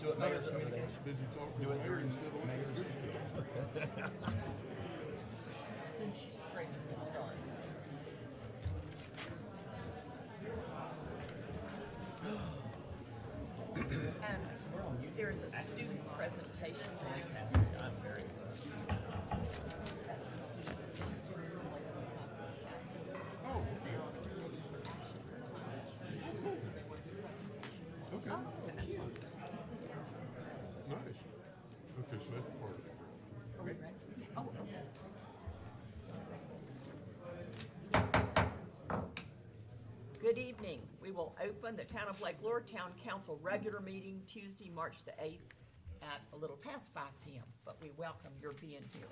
Do it mayor's over there. Busy talking Do to it the mayor instead of mayor's. Since she's straightened the start. And there's a student presentation. Fantastic. I'm very impressed. That's the students from Lakeland High Oh, okay. Okay. Nice. Okay, so that's part of it. Are we ready? Oh, okay. Good evening. We will open the Town of Lake Lure Town Council regular meeting Tuesday, March the 8th at a little past 5 p.m., but we welcome your being here.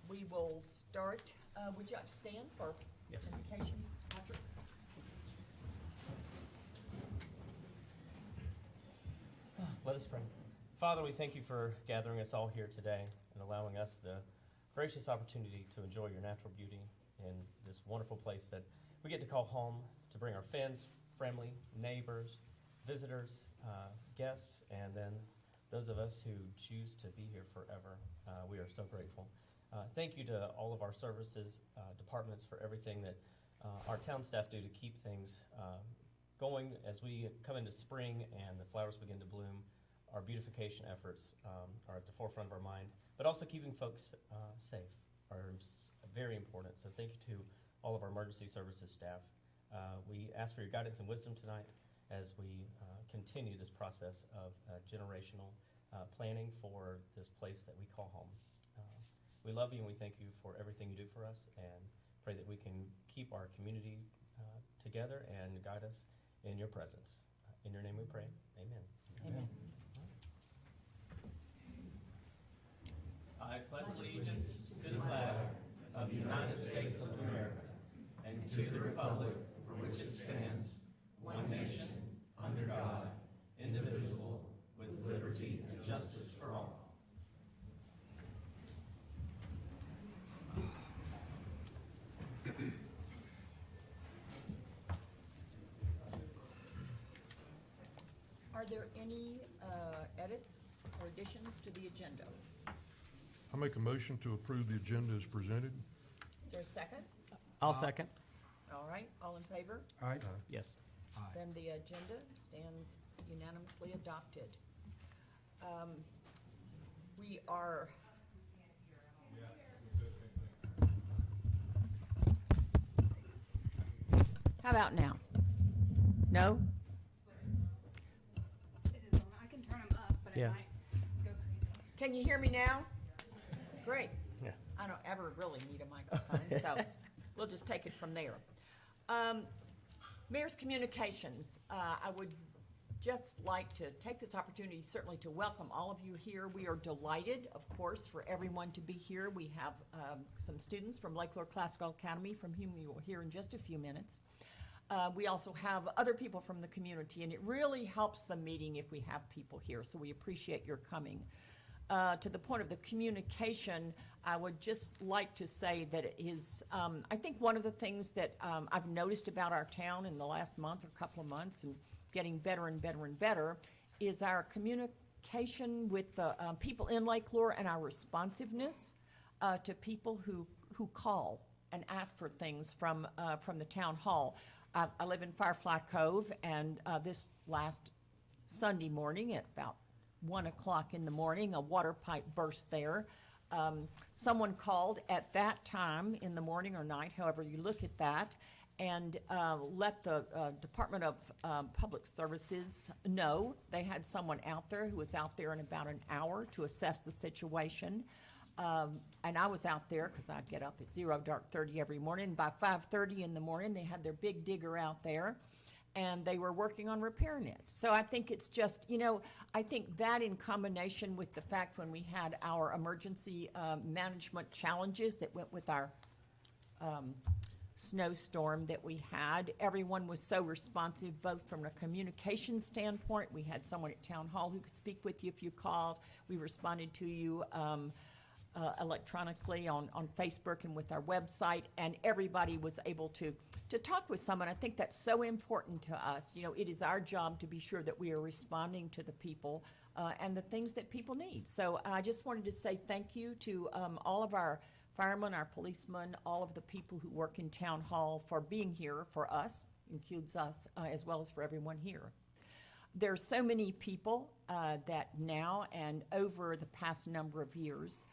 We will start, would you like to stand for invocation, Patrick? Let us pray. Father, we thank you for gathering us all here today and allowing us the gracious opportunity to enjoy your natural beauty in this wonderful place that we get to call home, to bring our friends, family, neighbors, visitors, guests, and then those of us who choose to be here forever. We are so grateful. Thank you to all of our services, departments for everything that our town staff do to keep things going as we come into spring and the flowers begin to bloom. Our beautification efforts are at the forefront of our mind, but also keeping folks safe are very important. So thank you to all of our emergency services staff. We ask for your guidance and wisdom tonight as we continue this process of generational planning for this place that we call home. We love you and we thank you for everything you do for us, and pray that we can keep our community together and guide us in your presence. In your name we pray. Amen. Amen. I pledge allegiance to the flag of the United States of America and to the republic for which it stands, one nation, under God, indivisible, with liberty and justice for all. Are there any edits or additions to the agenda? I make a motion to approve the agenda as presented. Is there a second? I'll second. All right, all in favor? Aye. Yes. Then the agenda stands unanimously adopted. We are... How about now? No? It is on. I can turn them up, but Yeah. it might go crazy. Can you hear me now? Great. Yeah. I don't ever really need a microphone, so we'll just take it from there. Mayor's communications. I would just like to take this opportunity certainly to welcome all of you here. We are delighted, of course, for everyone to be here. We have some students from Lake Lure Classical Academy from whom you will hear in just a few minutes. We also have other people from the community, and it really helps the meeting if we have people here, so we appreciate your coming. To the point of the communication, I would just like to say that it is, I think one of the things that I've noticed about our town in the last month or couple of months, and getting better and better and better, is our communication with the people in Lake Lure and our responsiveness to people who call and ask for things from the town hall. I live in Firefly Cove, and this last Sunday morning at about 1 o'clock in the morning, a water pipe burst there. Someone called at that time in the morning or night, however you look at that, and let the Department of Public Services know. They had someone out there who was out there in about an hour to assess the situation. And I was out there because I get up at dark 30 every morning. By 5:30 in the morning, they had their big digger out there, and they were working on repairing it. So I think it's just, I think that in combination with the fact when we had our emergency management challenges that went with our snowstorm that we had, everyone was so responsive, both from a communication standpoint. We had someone at Town Hall who could speak with you if you called. We responded to you electronically on Facebook and with our website, and everybody was able to talk with someone. I think that's so important to us. You know, it is our job to be sure that we are responding to the people and the things that people need. So I just wanted to say thank you to all of our firemen, our policemen, all of the people who work in Town Hall for being here for us, includes us, as well as for everyone here. There's so many people that now and over the past number of years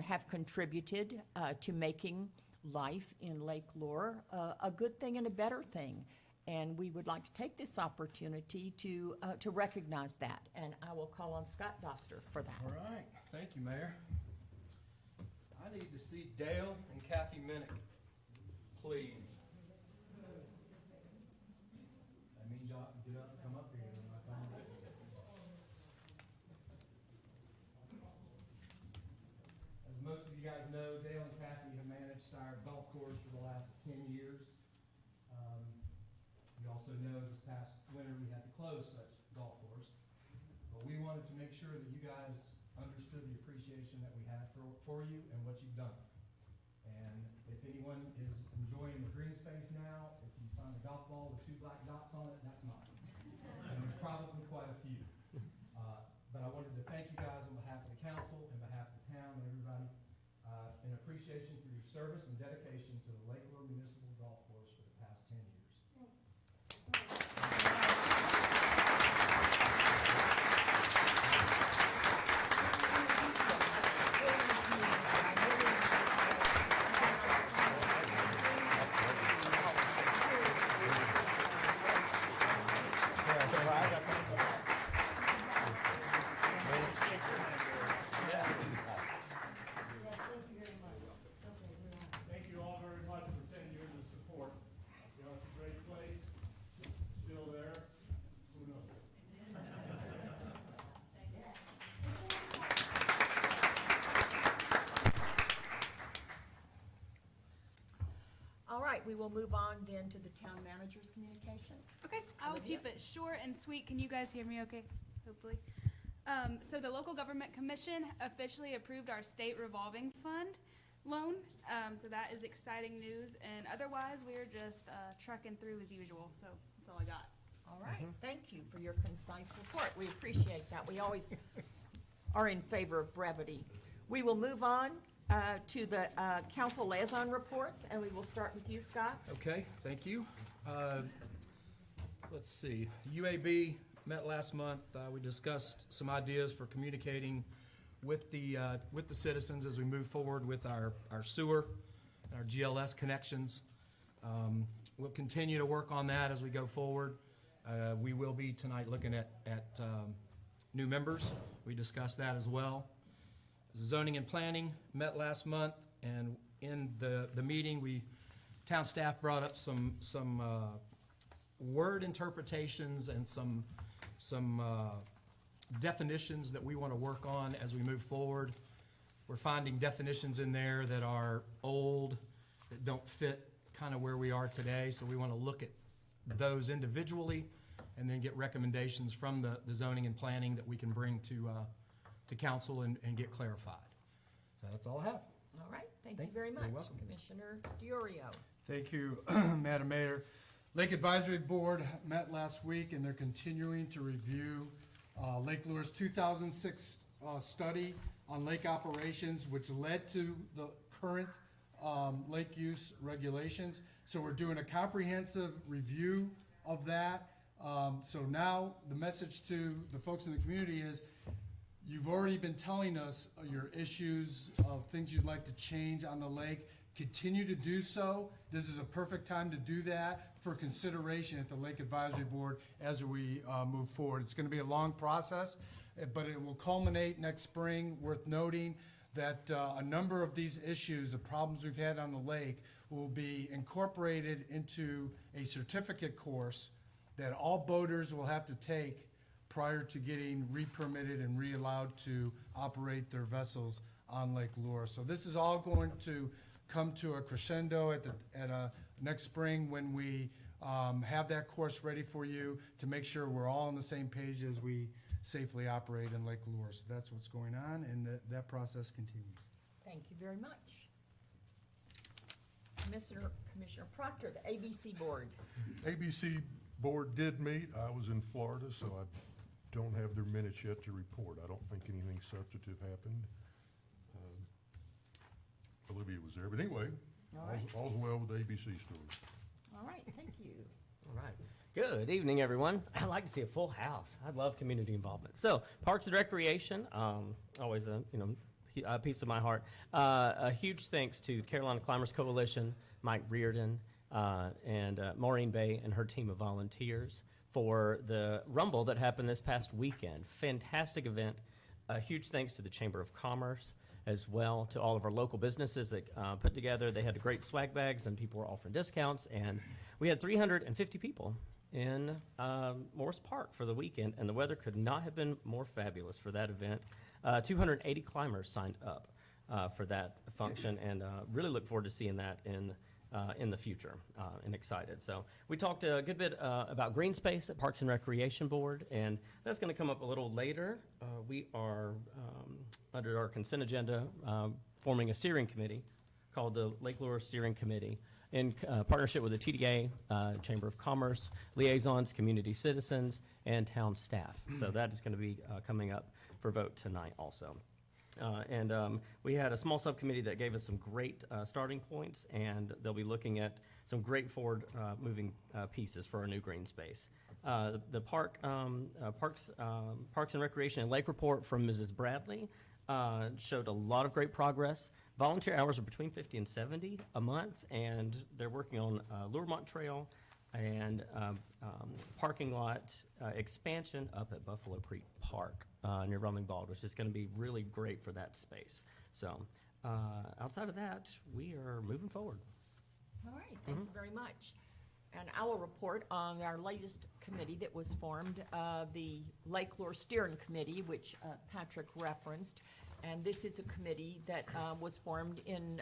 have contributed to making life in Lake Lure a good thing and a better thing. And we would like to take this opportunity to recognize that. And I will call on Scott Doster for that. All right, thank you, Mayor. I need to see Dale and Kathy Minnick, please. That means y'all have to get up and come up here. As most of you guys know, Dale and Kathy have managed our golf course for the last 10 years. You also know this past winter we had to close such golf course. But we wanted to make sure that you guys understood the appreciation that we have for you and what you've done. And if anyone is enjoying the green space now, if you find a golf ball with 2 black dots on it, that's mine. And there's probably quite a few. But I wanted to thank you guys on behalf of the council, and behalf of the town and everybody, in appreciation for your service and dedication to the Lake Lure Municipal Golf Course for the past 10 years. Thank you all very much for 10 years of support. You know, it's a great place. It's still there. Who knows? All right, we will move on then to the town manager's communication. Okay, I will Olivia? keep it short and sweet. Can you guys hear me okay? Hopefully. So the Local Government Commission officially approved our state revolving fund loan. So that is exciting news. And otherwise, we are just trucking through as usual. So that's all I got. All right, thank you for your concise report. We appreciate that. We always are in favor of brevity. We will move on to the council liaison reports, and we will start with you, Scott. Okay, thank you. Let's see, UAB met last month. We discussed some ideas for communicating with the citizens as we move forward with our sewer, our GLS connections. We'll continue to work on that as we go forward. We will be tonight looking at new members. We discussed that as well. Zoning and Planning met last month, and in the meeting, town staff brought up some word interpretations and some definitions that we want to work on as we move forward. We're finding definitions in there that are old, that don't fit kind of where we are today, so we want to look at those individually and then get recommendations from the zoning and planning that we can bring to council and get clarified. So that's all I have. All right, thank you very much. You're welcome. Commissioner Diorio. Thank you, Madam Mayor. Lake Advisory Board met last week, and they're continuing to review Lake Lure's 2006 study on lake operations, which led to the current lake use regulations. So we're doing a comprehensive review of that. So now the message to the folks in the community is, you've already been telling us your issues of things you'd like to change on the lake. Continue to do so. This is a perfect time to do that for consideration at the Lake Advisory Board as we move forward. It's going to be a long process, but it will culminate next spring. Worth noting that a number of these issues, the problems we've had on the lake, will be incorporated into a certificate course that all boaters will have to take prior to getting re-permitted and re-allowed to operate their vessels on Lake Lure. So this is all going to come to a crescendo at next spring when we have that course ready for you to make sure we're all on the same page as we safely operate in Lake Lure. So that's what's going on, and that process continues. Thank you very much. Commissioner Proctor, the ABC Board. ABC Board did meet. I was in Florida, so I don't have their minutes yet to report. I don't think anything substantive happened. Olivia was there, but anyway, All right. all's well with the ABC story. All right, thank you. All right. Good evening, everyone. I like to see a full house. I love community involvement. So, Parks and Recreation, always a piece of my heart. A huge thanks to Carolina Climbers Coalition, Mike Reardon, and Maureen Bay and her team of volunteers for the Rumble that happened this past weekend. Fantastic event. A huge thanks to the Chamber of Commerce as well, to all of our local businesses that put together. They had great swag bags and people were offering discounts, and we had 350 people in Morris Park for the weekend, and the weather could not have been more fabulous for that event. 280 climbers signed up for that function, and really look forward to seeing that in the future, and excited. So we talked a good bit about green space at Parks and Recreation Board, and that's going to come up a little later. We are, under our consent agenda, forming a steering committee called the Lake Lure Steering Committee in partnership with the TDA, Chamber of Commerce, Liaisons, community citizens, and town staff. So that is going to be coming up for vote tonight also. We had a small subcommittee that gave us some great starting points, and they'll be looking at some great forward moving pieces for our new green space. The Parks and Recreation and Lake Report from Mrs. Bradley showed a lot of great progress. Volunteer hours are between 50 and 70 a month, and they're working on Luremont Trail and parking lot expansion up at Buffalo Creek Park near Rolling Bald, which is going to be really great for that space. So outside of that, we are moving forward. All right, thank you very much. And I will report on our latest committee that was formed, the Lake Lure Steering Committee, which Patrick referenced. And this is a committee that was formed in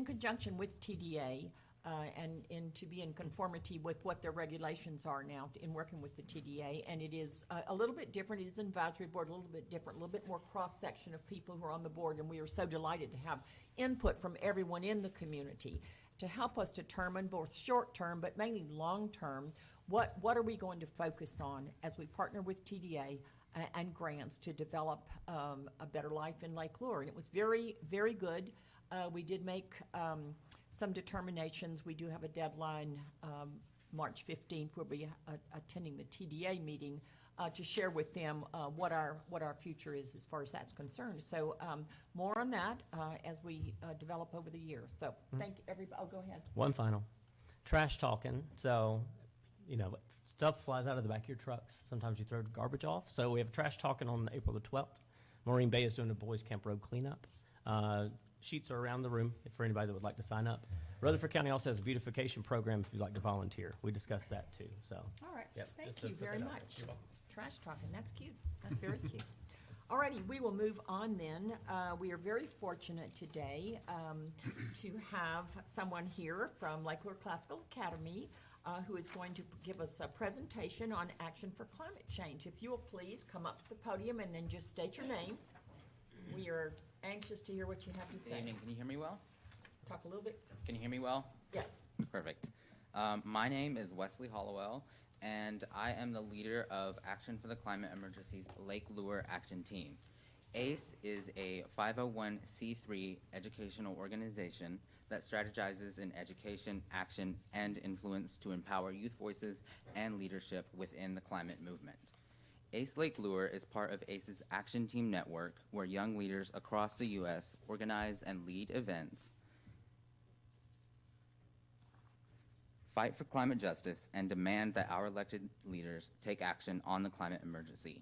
conjunction with TDA and to be in conformity with what their regulations are now in working with the TDA. And it is a little bit different. It is an advisory board, a little bit different, a little bit more cross-section of people who are on the board. And we are so delighted to have input from everyone in the community to help us determine both short-term but mainly long-term what are we going to focus on as we partner with TDA and grants to develop a better life in Lake Lure. And it was very, very good. We did make some determinations. We do have a deadline, March 15th. We'll be attending the TDA meeting to share with them what our future is as far as that's concerned. So more on that as we develop over the year. So thank everybody. Oh, go ahead. One final. Trash talking. So, stuff flies out of the back of your trucks. Sometimes you throw garbage off. So we have trash talking on April the 12th. Maureen Bay is doing a Boys Camp Road cleanup. Sheets are around the room for anybody that would like to sign up. Rutherford County also has a beautification program if you'd like to volunteer. We discussed that too. So. All right. Yep, Thank just to you put very that out there. much. You're welcome. Trash talking. That's cute. That's very cute. All righty. We will move on then. We are very fortunate today to have someone here from Lake Lure Classical Academy who is going to give us a presentation on action for climate change. If you will please come up to the podium and then just state your name. We are anxious to hear what you have to Good say. evening. Can you hear me well? Talk a little bit. Can you hear me well? Yes. Perfect. My name is Wesley Hollowell, and I am the leader of Action for the Climate Emergency's Lake Lure Action Team. ACE is a 501c3 educational organization that strategizes in education, action, and influence to empower youth voices and leadership within the climate movement. ACE Lake Lure is part of ACE's Action Team Network, where young leaders across the U.S. organize and lead events, fight for climate justice, and demand that our elected leaders take action on the climate emergency.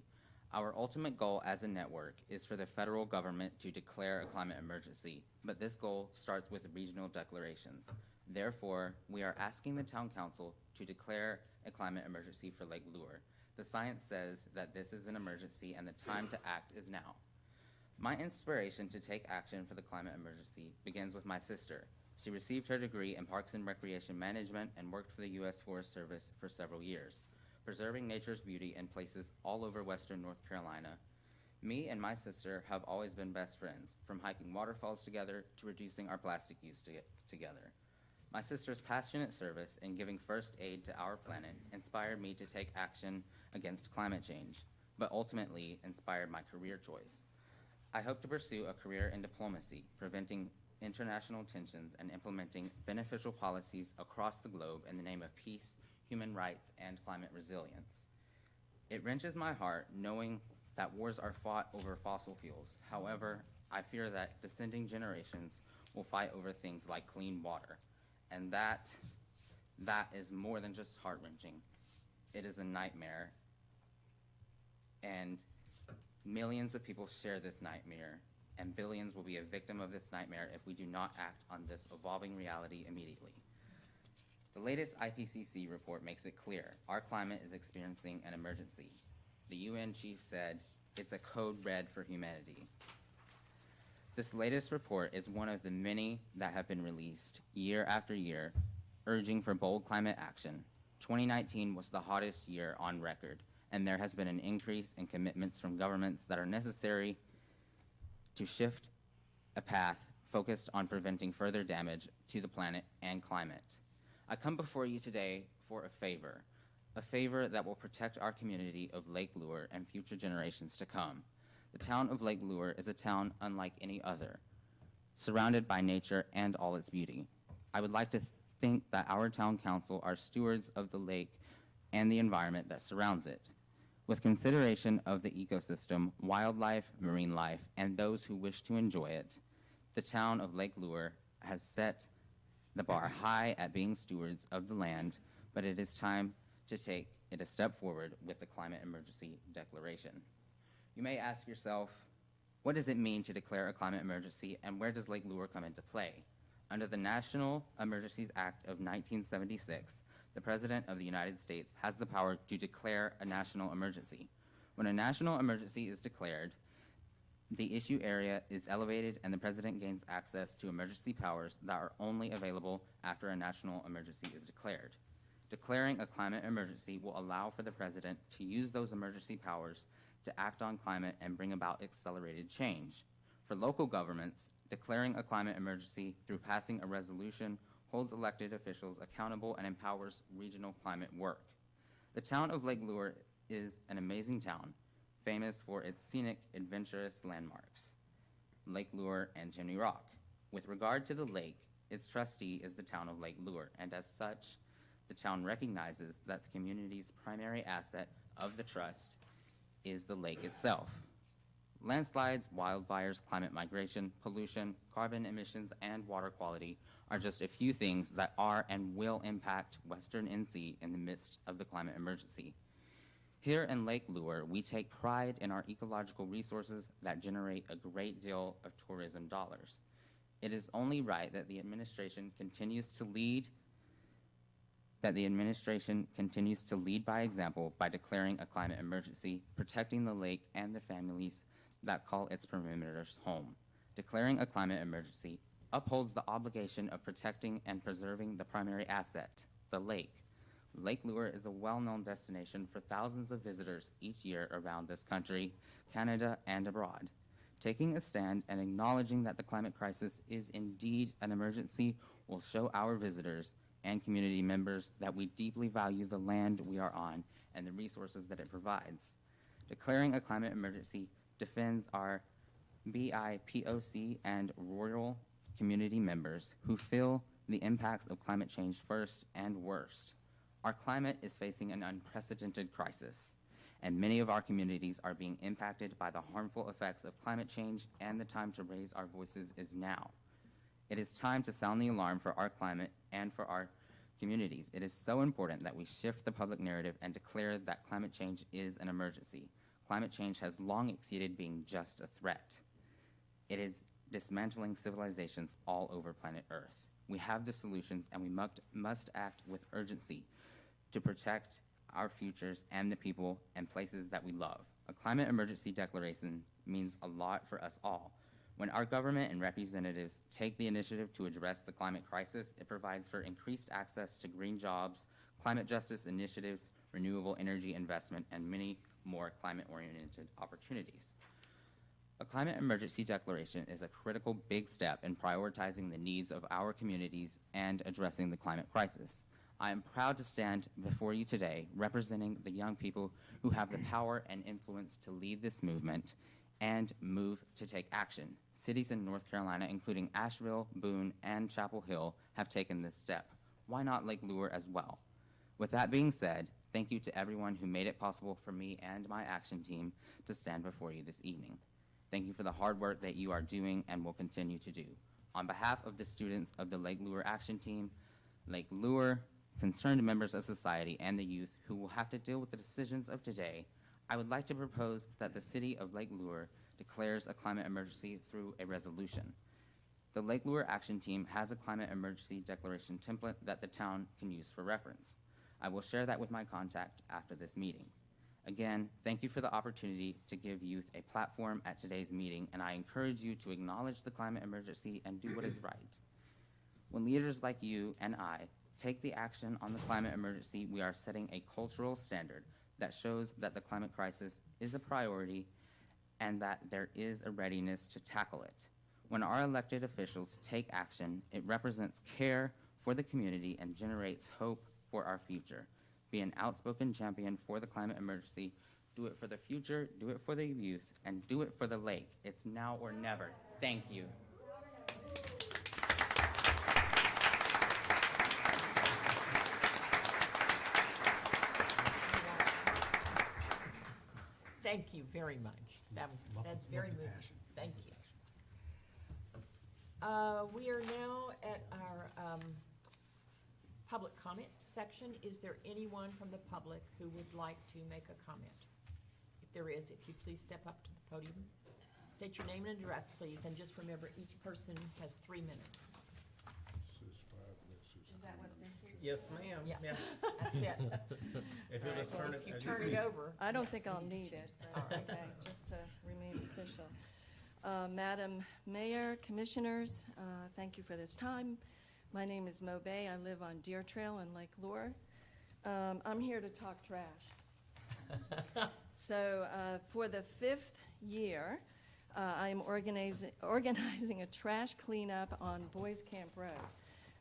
Our ultimate goal as a network is for the federal government to declare a climate emergency, but this goal starts with regional declarations. Therefore, we are asking the town council to declare a climate emergency for Lake Lure. The science says that this is an emergency and the time to act is now. My inspiration to take action for the climate emergency begins with my sister. She received her degree in Parks and Recreation Management and worked for the U.S. Forest Service for several years, preserving nature's beauty in places all over western North Carolina. Me and my sister have always been best friends, from hiking waterfalls together to reducing our plastic use together. My sister's passionate service in giving first aid to our planet inspired me to take action against climate change, but ultimately inspired my career choice. I hope to pursue a career in diplomacy, preventing international tensions and implementing beneficial policies across the globe in the name of peace, human rights, and climate resilience. It wrenches my heart knowing that wars are fought over fossil fuels. However, I fear that descending generations will fight over things like clean water. And that is more than just heart-wrenching. It is a nightmare. And millions of people share this nightmare, and billions will be a victim of this nightmare if we do not act on this evolving reality immediately. The latest IPCC report makes it clear our climate is experiencing an emergency. The UN chief said, "It's a code red for humanity." This latest report is one of the many that have been released year after year, urging for bold climate action. 2019 was the hottest year on record, and there has been an increase in commitments from governments that are necessary to shift a path focused on preventing further damage to the planet and climate. I come before you today for a favor that will protect our community of Lake Lure and future generations to come. The town of Lake Lure is a town unlike any other, surrounded by nature and all its beauty. I would like to think that our town council are stewards of the lake and the environment that surrounds it. With consideration of the ecosystem, wildlife, marine life, and those who wish to enjoy it, the town of Lake Lure has set the bar high at being stewards of the land, but it is time to take it a step forward with the climate emergency declaration. You may ask yourself, what does it mean to declare a climate emergency, and where does Lake Lure come into play? Under the National Emergencies Act of 1976, the President of the United States has the power to declare a national emergency. When a national emergency is declared, the issue area is elevated and the President gains access to emergency powers that are only available after a national emergency is declared. Declaring a climate emergency will allow for the President to use those emergency powers to act on climate and bring about accelerated change. For local governments, declaring a climate emergency through passing a resolution holds elected officials accountable and empowers regional climate work. The town of Lake Lure is an amazing town, famous for its scenic, adventurous landmarks, Lake Lure and Chimney Rock. With regard to the lake, its trustee is the town of Lake Lure, and as such, the town recognizes that the community's primary asset of the trust is the lake itself. Landslides, wildfires, climate migration, pollution, carbon emissions, and water quality are just a few things that are and will impact Western NC in the midst of the climate emergency. Here in Lake Lure, we take pride in our ecological resources that generate a great deal of tourism dollars. It is only right that the administration continues to lead by example by declaring a climate emergency, protecting the lake and the families that call its perimeters home. Declaring a climate emergency upholds the obligation of protecting and preserving the primary asset, the lake. Lake Lure is a well-known destination for thousands of visitors each year around this country, Canada, and abroad. Taking a stand and acknowledging that the climate crisis is indeed an emergency will show our visitors and community members that we deeply value the land we are on and the resources that it provides. Declaring a climate emergency defends our BIPOC and rural community members who feel the impacts of climate change first and worst. Our climate is facing an unprecedented crisis, and many of our communities are being impacted by the harmful effects of climate change, and the time to raise our voices is now. It is time to sound the alarm for our climate and for our communities. It is so important that we shift the public narrative and declare that climate change is an emergency. Climate change has long exceeded being just a threat. It is dismantling civilizations all over planet Earth. We have the solutions, and we must act with urgency to protect our futures and the people and places that we love. A climate emergency declaration means a lot for us all. When our government and representatives take the initiative to address the climate crisis, it provides for increased access to green jobs, climate justice initiatives, renewable energy investment, and many more climate-oriented opportunities. A climate emergency declaration is a critical big step in prioritizing the needs of our communities and addressing the climate crisis. I am proud to stand before you today representing the young people who have the power and influence to lead this movement and move to take action. Cities in North Carolina, including Asheville, Boone, and Chapel Hill, have taken this step. Why not Lake Lure as well? With that being said, thank you to everyone who made it possible for me and my action team to stand before you this evening. Thank you for the hard work that you are doing and will continue to do. On behalf of the students of the Lake Lure Action Team, Lake Lure, concerned members of society, and the youth who will have to deal with the decisions of today, I would like to propose that the city of Lake Lure declares a climate emergency through a resolution. The Lake Lure Action Team has a climate emergency declaration template that the town can use for reference. I will share that with my contact after this meeting. Again, thank you for the opportunity to give youth a platform at today's meeting, and I encourage you to acknowledge the climate emergency and do what is right. When leaders like you and I take the action on the climate emergency, we are setting a cultural standard that shows that the climate crisis is a priority and that there is a readiness to tackle it. When our elected officials take action, it represents care for the community and generates hope for our future. Be an outspoken champion for the climate emergency. Do it for the future, do it for the youth, and do it for the lake. It's now or never. Thank you. Thank you very much. That's very moving. Thank you. We are now at our public comment section. Is there anyone from the public who would like to make a comment? If there is, if you please step up to the podium. State your name and address, please, and just remember each person has 3 minutes. Is that what this is? Yes, ma'am. Yeah. That's it. If you'll just turn it. If you turn it over. I don't think I'll need it, but okay, just to remain official. Madam Mayor, Commissioners, thank you for this time. My name is Mo Bay. I live on Deer Trail in Lake Lure. I'm here to talk trash. So for the 5th year, I'm organizing a trash cleanup on Boys Camp Road.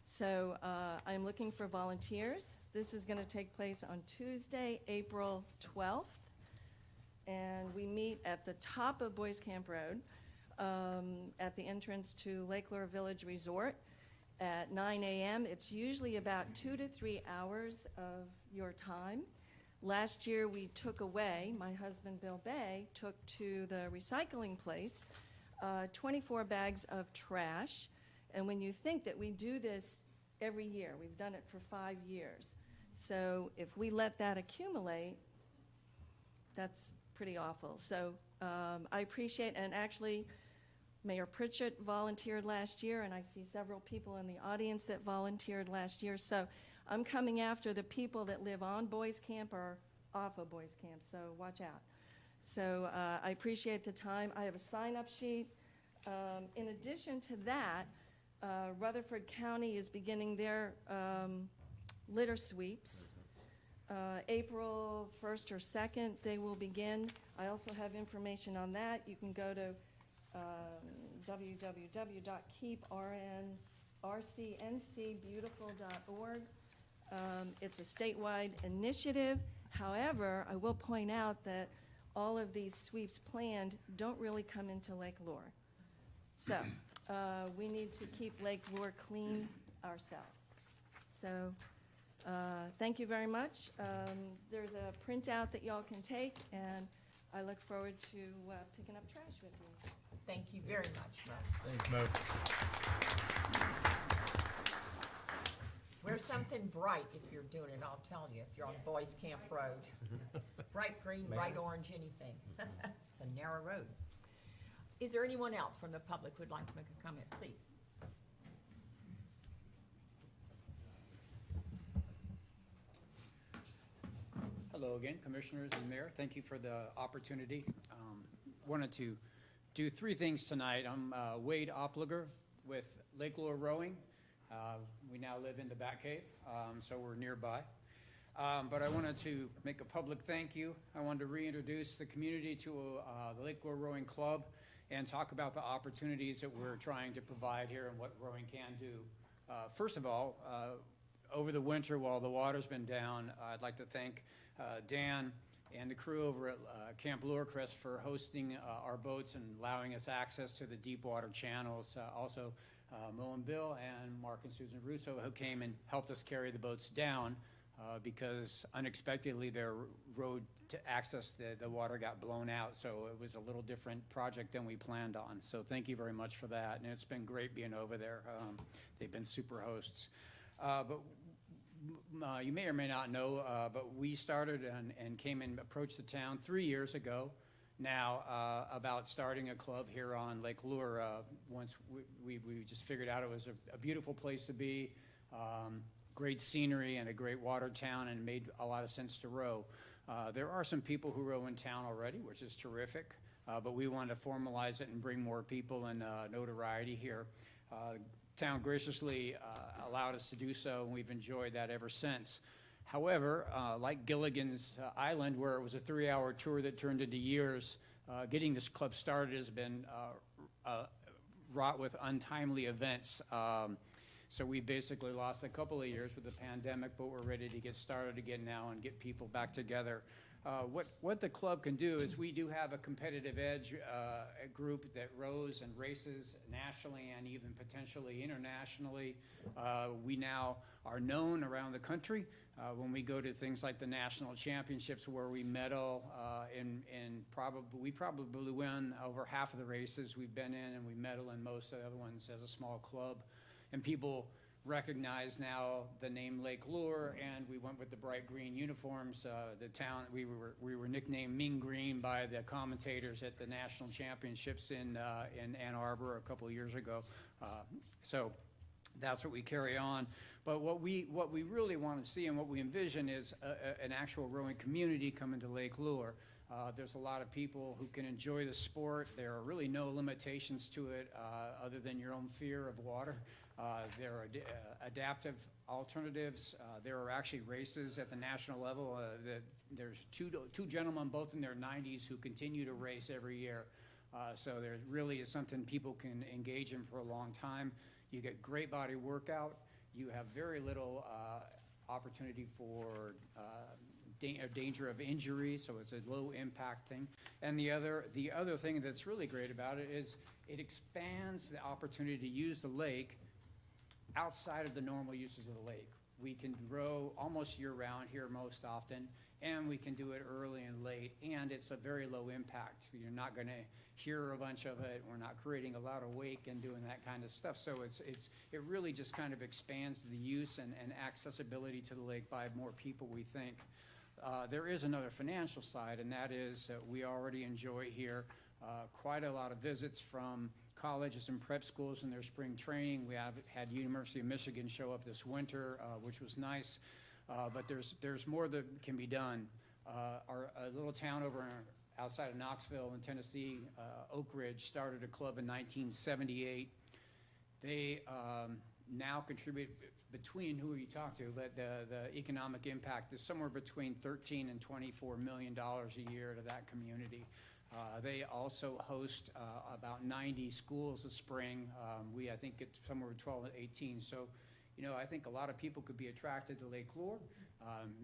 So I'm looking for volunteers. This is going to take place on Tuesday, April 12th. And we meet at the top of Boys Camp Road at the entrance to Lake Lure Village Resort at 9 a.m. It's usually about 2 to 3 hours of your time. Last year we took away, my husband Bill Bay took to the recycling place 24 bags of trash. And when you think that we do this every year, we've done it for 5 years. So if we let that accumulate, that's pretty awful. So I appreciate, and actually Mayor Pritchett volunteered last year, and I see several people in the audience that volunteered last year. So I'm coming after the people that live on Boys Camp or off of Boys Camp, so watch out. So I appreciate the time. I have a sign-up sheet. In addition to that, Rutherford County is beginning their litter sweeps. April 1st or 2nd, they will begin. I also have information on that. You can go to www.keeprcncbeautiful.org. It's a statewide initiative. However, I will point out that all of these sweeps planned don't really come into Lake Lure. So we need to keep Lake Lure clean ourselves. So thank you very much. There's a printout that y'all can take, and I look forward to picking up trash with you. Thank you very much, Mo. Thanks, Mo. Wear something bright if you're doing it, I'll tell you, if you're on Boys Camp Road. Bright green, bright orange, anything. It's a narrow road. Is there anyone else from the public who would like to make a comment, please? Hello again, Commissioners and Mayor. Thank you for the opportunity. Wanted to do 3 things tonight. I'm Wade Opliger with Lake Lure Rowing. We now live in the Bat Cave, so we're nearby. But I wanted to make a public thank you. I wanted to reintroduce the community to the Lake Lure Rowing Club and talk about the opportunities that we're trying to provide here and what rowing can do. First of all, over the winter while the water's been down, I'd like to thank Dan and the crew over at Camp Lurcrest for hosting our boats and allowing us access to the deep water channels. Also, Mo and Bill and Mark and Susan Russo, who came and helped us carry the boats down because unexpectedly their road to access the water got blown out, so it was a little different project than we planned on. So thank you very much for that, and it's been great being over there. They've been super hosts. But you may or may not know, but we started and came and approached the town 3 years ago now about starting a club here on Lake Lure. Once we just figured out it was a beautiful place to be, great scenery and a great water town, and made a lot of sense to row. There are some people who row in town already, which is terrific, but we wanted to formalize it and bring more people and notoriety here. Town graciously allowed us to do so, and we've enjoyed that ever since. However, like Gilligan's Island, where it was a 3-hour tour that turned into years, getting this club started has been wrought with untimely events. So we basically lost a couple of years with the pandemic, but we're ready to get started again now and get people back together. What the club can do is we do have a competitive edge a group that rows and races nationally and even potentially internationally. We now are known around the country when we go to things like the national championships, where we medal we probably win over half of the races we've been in, and we medal in most of the other ones as a small club. And people recognize now the name Lake Lure, and we went with the bright green uniforms. The town, we were nicknamed Mean Green by the commentators at the national championships in Ann Arbor a couple of years ago. So that's what we carry on. But what we really want to see and what we envision is an actual rowing community coming to Lake Lure. There's a lot of people who can enjoy the sport. There are really no limitations to it other than your own fear of water. There are adaptive alternatives. There are actually races at the national level. There's two gentlemen, both in their 90s, who continue to race every year. So there really is something people can engage in for a long time. You get great body workout. You have very little opportunity for danger of injury, so it's a low impact thing. And the other thing that's really great about it is it expands the opportunity to use the lake outside of the normal uses of the lake. We can row almost year-round here most often, and we can do it early and late, and it's a very low impact. You're not going to hear a bunch of it. We're not creating a lot of wake and doing that kind of stuff. So it really just kind of expands the use and accessibility to the lake by more people, we think. There is another financial side, and that is we already enjoy here quite a lot of visits from colleges and prep schools in their spring training. We have had University of Michigan show up this winter, which was nice, but there's more that can be done. Our little town over outside of Knoxville in Tennessee, Oak Ridge, started a club in 1978. They now contribute, between who you talk to, but the economic impact is somewhere between $13 and $24 million a year to that community. They also host about 90 schools a spring. I think it's somewhere between 12 and 18. So, I think a lot of people could be attracted to Lake Lure.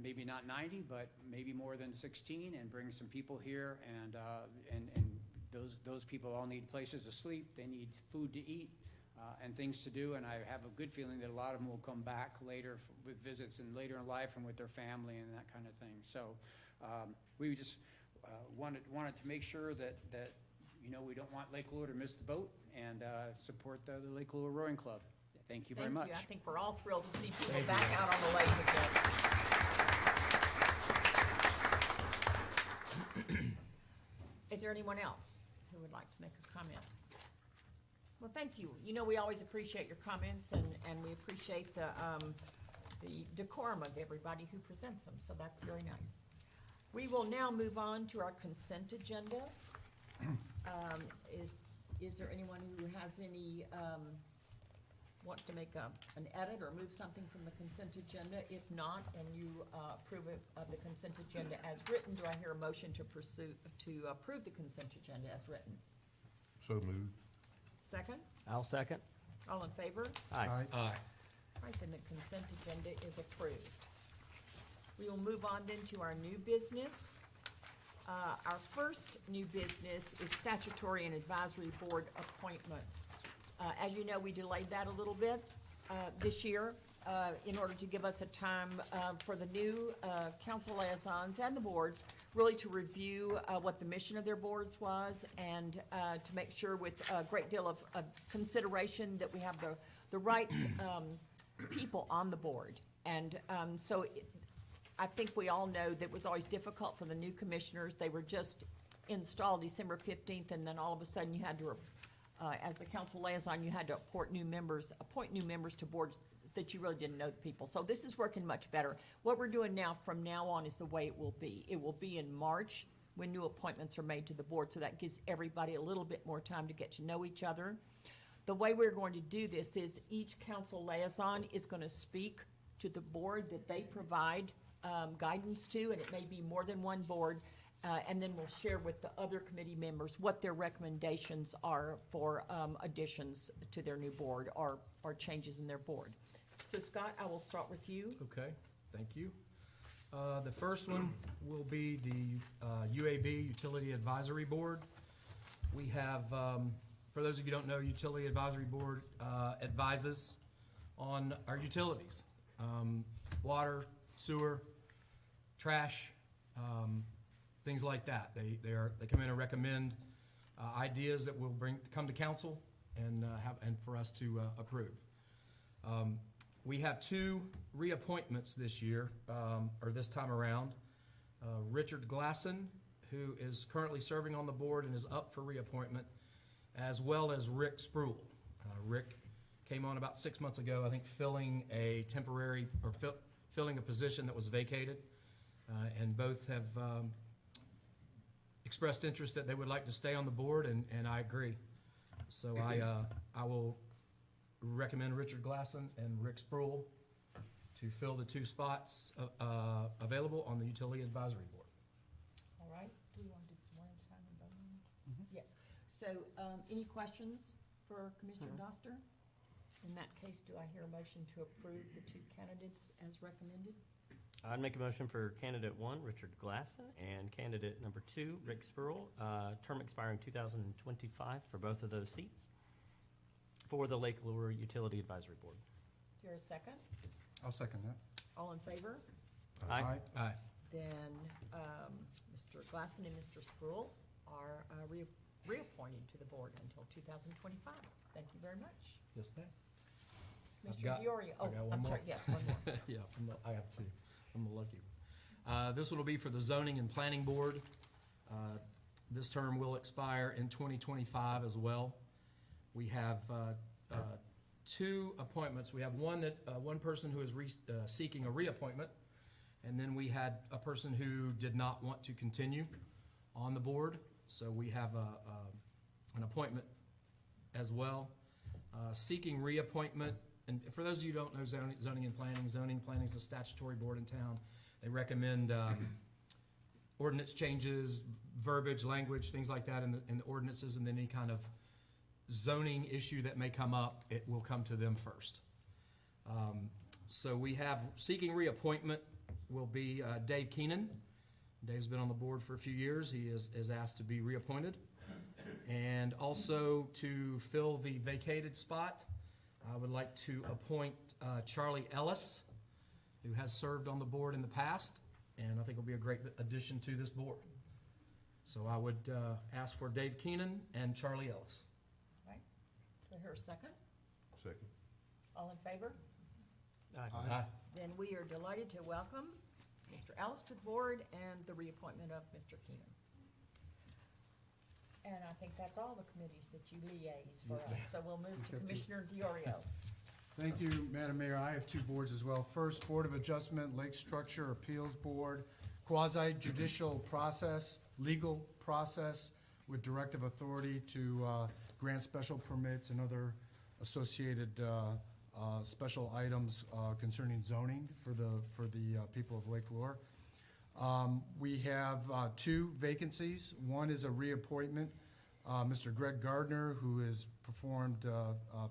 Maybe not 90, but maybe more than 16, and bring some people here. And those people all need places to sleep. They need food to eat. And things to do, and I have a good feeling that a lot of them will come back later with visits and later in life and with their family and that kind of thing. So we just wanted to make sure that we don't want Lake Lure to miss the boat, and support the Lake Lure Rowing Club. Thank you very much. I think we're all thrilled to see people back out on the lake again. Is there anyone else who would like to make a comment? Well, thank you. We always appreciate your comments, and we appreciate the decorum of everybody who presents them, so that's very nice. We will now move on to our consent agenda. Is there anyone who has any, wants to make an edit or move something from the consent agenda? If not, and you approve of the consent agenda as written, do I hear a motion to approve the consent agenda as written? So So moved. Second? I'll second. All in favor? Aye. Aye. All right, then the consent agenda is approved. We will move on then to our new business. Our first new business is statutory and advisory board appointments. As you know, we delayed that a little bit this year in order to give us a time for the new council liaisons and the boards really to review what the mission of their boards was and to make sure with a great deal of consideration that we have the right people on the board. And so I think we all know that it was always difficult for the new commissioners. They were just installed December 15th, and then all of a sudden you had to, as the council liaison, you had to appoint new members to boards that you really didn't know the people. So this is working much better. What we're doing now, from now on, is the way it will be. It will be in March when new appointments are made to the board, so that gives everybody a little bit more time to get to know each other. The way we're going to do this is each council liaison is going to speak to the board that they provide guidance to, and it may be more than one board, and then we'll share with the other committee members what their recommendations are for additions to their new board or changes in their board. So Scott, I will start with you. Okay, thank you. The first one will be the UAB, Utility Advisory Board. We have, for those of you who don't know, Utility Advisory Board advises on our utilities, water, sewer, trash, things like that. They come in and recommend ideas that will come to council and for us to approve. We have two reappointments this year, or this time around. Richard Glasson, who is currently serving on the board and is up for reappointment, as well as Rick Spruill. Rick came on about 6 months ago, I think, filling a temporary, or filling a position that was vacated, and both have expressed interest that they would like to stay on the board, and I agree. So I will recommend Richard Glasson and Rick Spruill to fill the two spots available on the Utility Advisory Board. All right, do we want to do this one at a time and vote on it? Yes. So, any questions for Commissioner Doster? In that case, do I hear a motion to approve the two candidates as recommended? I'd make a motion for candidate 1, Richard Glasson, and candidate number 2, Rick Spruill, term expiring 2025 for both of those seats for the Lake Lure Utility Advisory Board. Do you hear a second? I'll second that. All in favor? Aye. Aye. Then Mr. Glasson and Mr. Spruill are reappointed to the board until 2025. Thank you very much. Yes, ma'am. Mr. Diorio, oh, I got one I'm more. sorry, yes, one more. Yeah, I have two. I'm the lucky one. This one will be for the Zoning and Planning Board. This term will expire in 2025 as well. We have two appointments. We have one person who is seeking a reappointment, and then we had a person who did not want to continue on the board. So we have an appointment as well. Seeking reappointment, and for those of you who don't know zoning and planning is a statutory board in town. They recommend ordinance changes, verbiage, language, things like that in the ordinances, and then any kind of zoning issue that may come up, it will come to them first. So we have seeking reappointment will be Dave Keenan. Dave's been on the board for a few years. He is asked to be reappointed. And also to fill the vacated spot, I would like to appoint Charlie Ellis, who has served on the board in the past, and I think will be a great addition to this board. So I would ask for Dave Keenan and Charlie Ellis. All right, do I hear a second? Second. All in favor? Aye. Then we are delighted to welcome Mr. Ellis to the board and the reappointment of Mr. Keenan. And I think that's all the committees that you liaise for us. So we'll move to Commissioner Diorio. Thank you, Madam Mayor. I have two boards as well. First, Board of Adjustment, Lake Structure Appeals Board, quasi-judicial process, legal process with directive authority to grant special permits and other associated special items concerning zoning for the people of Lake Lure. We have two vacancies. One is a reappointment Mr. Greg Gardner, who has performed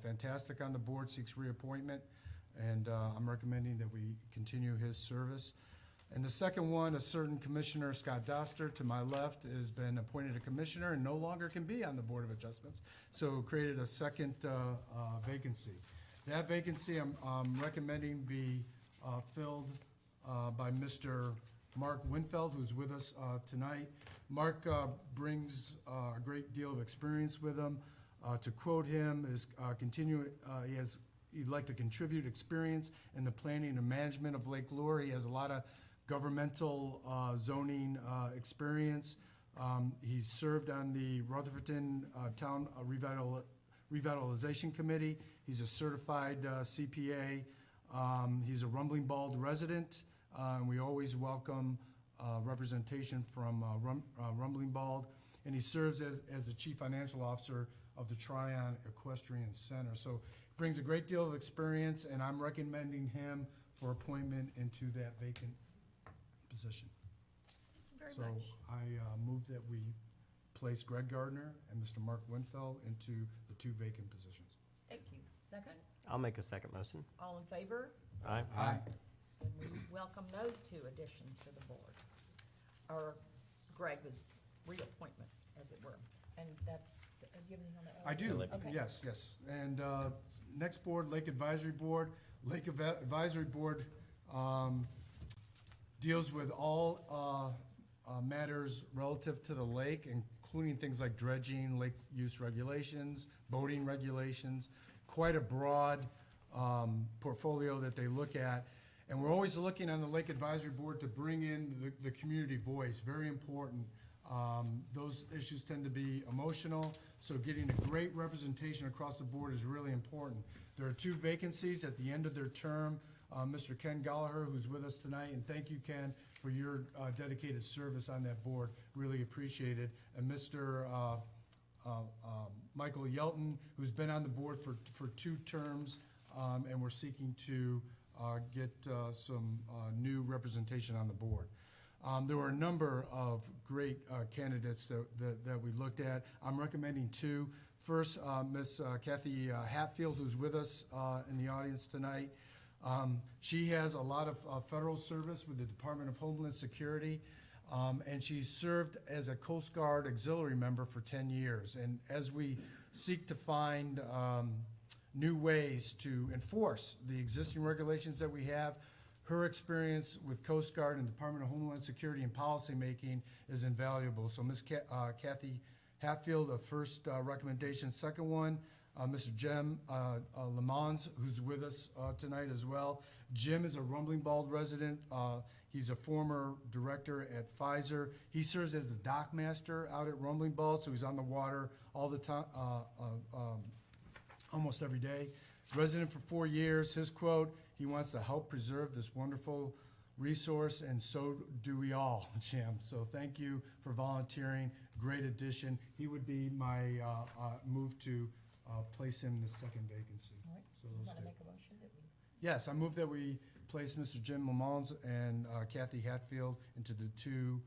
fantastic on the board, seeks reappointment, and I'm recommending that we continue his service. And the second one, a certain Commissioner Scott Doster to my left has been appointed a commissioner and no longer can be on the Board of Adjustments, so created a second vacancy. That vacancy I'm recommending be filled by Mr. Mark Winfeld, who's with us tonight. Mark brings a great deal of experience with him. To quote him, he'd like to contribute experience in the planning and management of Lake Lure. He has a lot of governmental zoning experience. He's served on the Rutherfordton Town Revitalization Committee. He's a certified CPA. He's a Rumbling Bald resident, and we always welcome representation from Rumbling Bald. And he serves as the Chief Financial Officer of the Tryon Equestrian Center. So brings a great deal of experience, and I'm recommending him for appointment into that vacant position. Very So much. I move that we place Greg Gardner and Mr. Mark Winfeld into the two vacant positions. Thank you. Second? I'll make a second motion. All in favor? Aye. Aye. And we welcome those two additions to the board. Our Greg was reappointment, as it were. And that's, do you have anything on that? I do, Okay. yes. And next board, Lake Advisory Board. Lake Advisory Board deals with all matters relative to the lake, including things like dredging, lake use regulations, boating regulations, quite a broad portfolio that they look at. And we're always looking on the Lake Advisory Board to bring in the community voice, very important. Those issues tend to be emotional, so getting a great representation across the board is really important. There are two vacancies at the end of their term. Mr. Ken Gallagher, who's with us tonight, and thank you, Ken, for your dedicated service on that board. Really appreciate it. And Mr. Michael Yelton, who's been on the board for 2 terms, and we're seeking to get some new representation on the board. There were a number of great candidates that we looked at. I'm recommending 2. First, Ms. Kathy Hatfield, who's with us in the audience tonight. She has a lot of federal service with the Department of Homeland Security, and she's served as a Coast Guard auxiliary member for 10 years. And as we seek to find new ways to enforce the existing regulations that we have, her experience with Coast Guard and Department of Homeland Security and policymaking is invaluable. So Ms. Kathy Hatfield, a first recommendation. Second one, Mr. Jim Lamons, who's with us tonight as well. Jim is a Rumbling Bald resident. He's a former director at Pfizer. He serves as the dock master out at Rumbling Bald, so he's on the water all the time, almost every day. Resident for 4 years. His quote, he wants to help preserve this wonderful resource, and so do we all, Jim. So thank you for volunteering. Great addition. He would be my move to place him in the second vacancy. All right. So You those want to two. make a motion that we? Yes, I move that we place Mr. Jim Lamons and Kathy Hatfield into the 2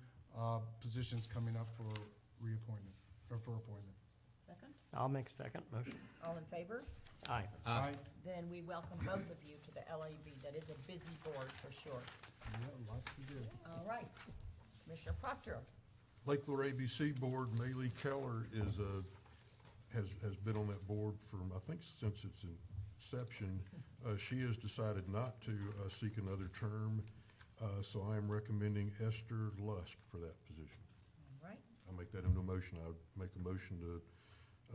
positions coming up for reappointment, or for appointment. Second? I'll make a second motion. All in favor? Aye. Aye. Then we welcome both of you to the LAB. That is a busy board for sure. Yeah, lots to do. All right. Commissioner Proctor. Lake Lure ABC Board, Maylee Keller has been on that board from, I think, since its inception. She has decided not to seek another term, so I am recommending Esther Lusk for that position. All right. I'll make that into a motion. I would make a motion to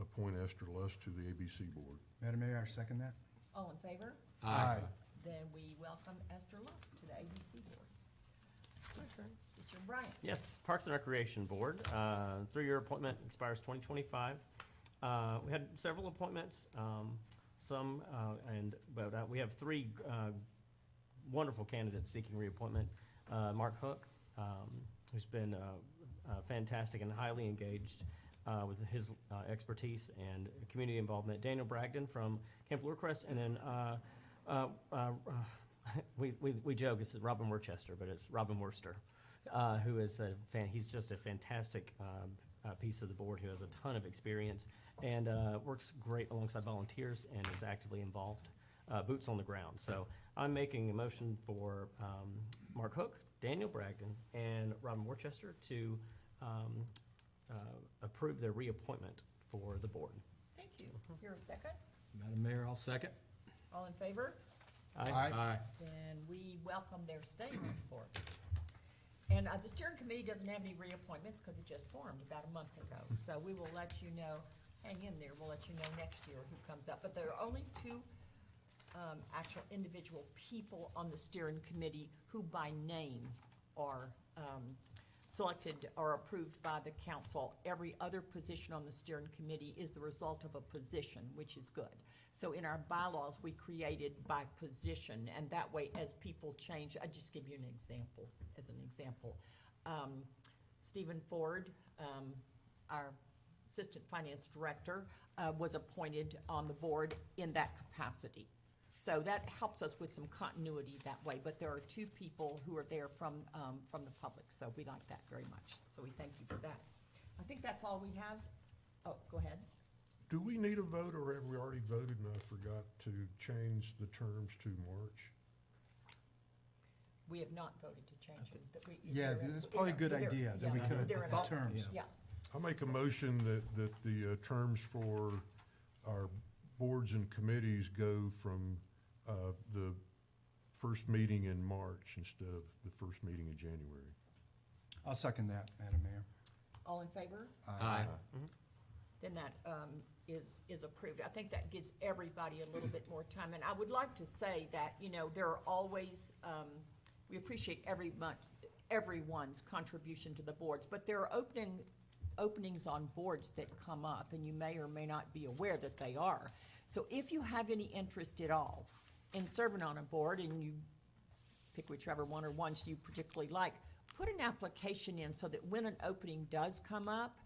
appoint Esther Lusk to the ABC Board. Madam Mayor, I second that. All in favor? Aye. Then we welcome Esther Lusk to the ABC Board. Mr. Bryant. Yes, Parks and Recreation Board, 3-year appointment expires 2025. We had several appointments, but we have 3 wonderful candidates seeking reappointment. Mark Hook, who's been fantastic and highly engaged with his expertise and community involvement. Daniel Bragdon from Camp Lurcrest, and then we joke it's Robin Worcester, but it's Robin Worcester, who is he's just a fantastic piece of the board who has a ton of experience and works great alongside volunteers and is actively involved, boots on the ground. So I'm making a motion for Mark Hook, Daniel Bragdon, and Robin Worcester to approve their reappointment for the board. Thank you. Here a second. Madam Mayor, I'll second. All in favor? Aye. Then we welcome their stay on the board. And the steering committee doesn't have any reappointments because it just formed about a month ago. So we will let you know, hang in there, we'll let you know next year who comes up. But there are only two actual individual people on the steering committee who by name are selected or approved by the council. Every other position on the steering committee is the result of a position, which is good. So in our bylaws, we created by position, and that way as people change, I just give you an example, as an example. Stephen Ford, our Assistant Finance Director, was appointed on the board in that capacity. So that helps us with some continuity that way, but there are two people who are there from the public, so we like that very much. So we thank you for that. I think that's all we have. Oh, go ahead. Do we need a vote, or have we already voted and I forgot to change the terms to March? We have not voted to change it. That we- Yeah, they're- that's probably a good they're- idea, that yeah, we could, they're in the our- terms. Yeah, I make a motion that the terms for our boards and committees go from the first meeting in March instead of the first meeting in January. I'll second that, Madam Mayor. all in favor? Then that is approved. I think that gives everybody a little bit more time. And I would like to say that, you know, there are always, we appreciate everyone's contribution to the boards, but there are openings on boards that come up, and you may or may not be aware that they are. So if you have any interest at all in serving on a board, and you pick whichever one or ones you particularly like, put an application in so that when an opening does come up,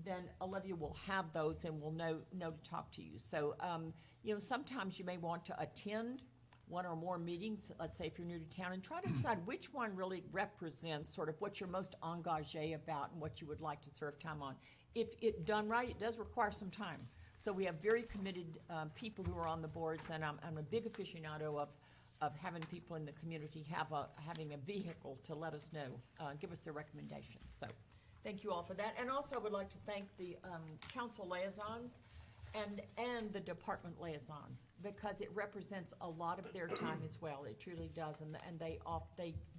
then Olivia will have those and will know to talk to you. So, you know, sometimes you may want to attend one or more meetings, let's say if you're new to town, and try to decide which one really represents sort of what you're most engagé about and what you would like to serve time on. If it done right, it does require some time. So we have very committed people who are on the boards, and I'm a big aficionado of having people in the community having a vehicle to let us know, give us their recommendations. So thank you all for that. And also I would like to thank the council liaisons and the department liaisons, because it represents a lot of their time as well. It truly does, and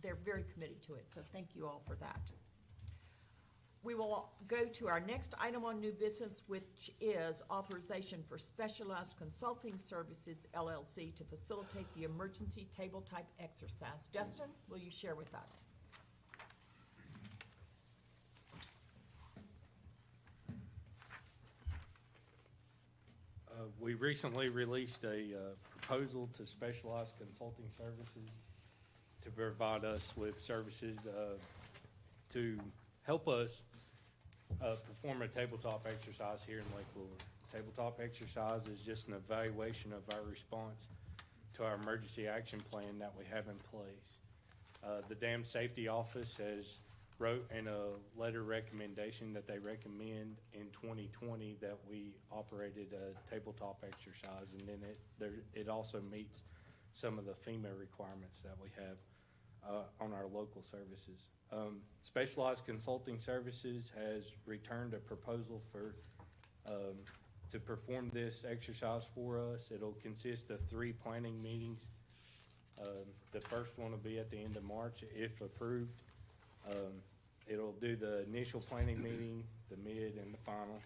they're very committed to it. So thank you all for that. We will go to our next item on new business, which is authorization for Specialized Consulting Services, LLC, to facilitate the emergency table type exercise. Justin, will you share with us? We recently released a proposal to Specialized Consulting Services to provide us with services to help us perform a tabletop exercise here in Lake Lure. Tabletop exercise is just an evaluation of our response to our emergency action plan that we have in place. The Dam Safety Office has wrote in a letter recommendation that they recommend in 2020 that we operated a tabletop exercise, and then it also meets some of the FEMA requirements that we have on our local services. Specialized Consulting Services has returned a proposal to perform this exercise for us. It'll consist of 3 planning meetings. The first one will be at the end of March, if approved. It'll do the initial planning meeting, the mid, and the final.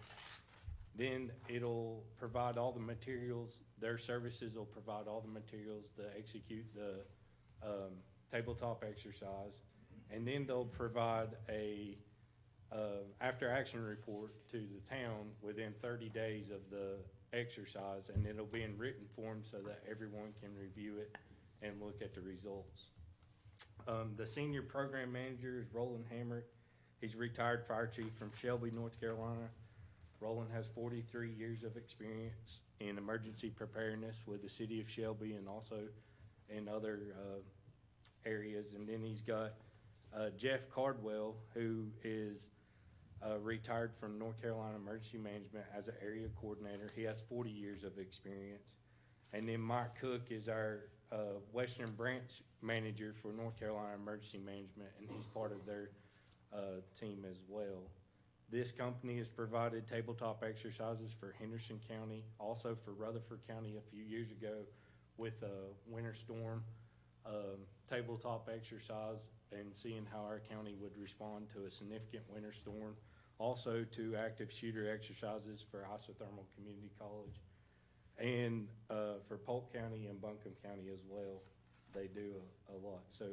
Then it'll provide all the materials. Their services will provide all the materials to execute the tabletop exercise. And then they'll provide a after-action report to the town within 30 days of the exercise, and it'll be in written form so that everyone can review it and look at the results. The senior program manager is Roland Hammer. He's a retired fire chief from Shelby, North Carolina. Roland has 43 years of experience in emergency preparedness with the city of Shelby and also in other areas. And then he's got Jeff Cardwell, who is retired from North Carolina Emergency Management as an area coordinator. He has 40 years of experience. And then Mike Cook is our Western Branch Manager for North Carolina Emergency Management, and he's part of their team as well. This company has provided tabletop exercises for Henderson County, also for Rutherford County a few years ago with a winter storm tabletop exercise and seeing how our county would respond to a significant winter storm. Also to active shooter exercises for Isothermal Community College. And for Polk County and Buncombe County as well, they do a lot. So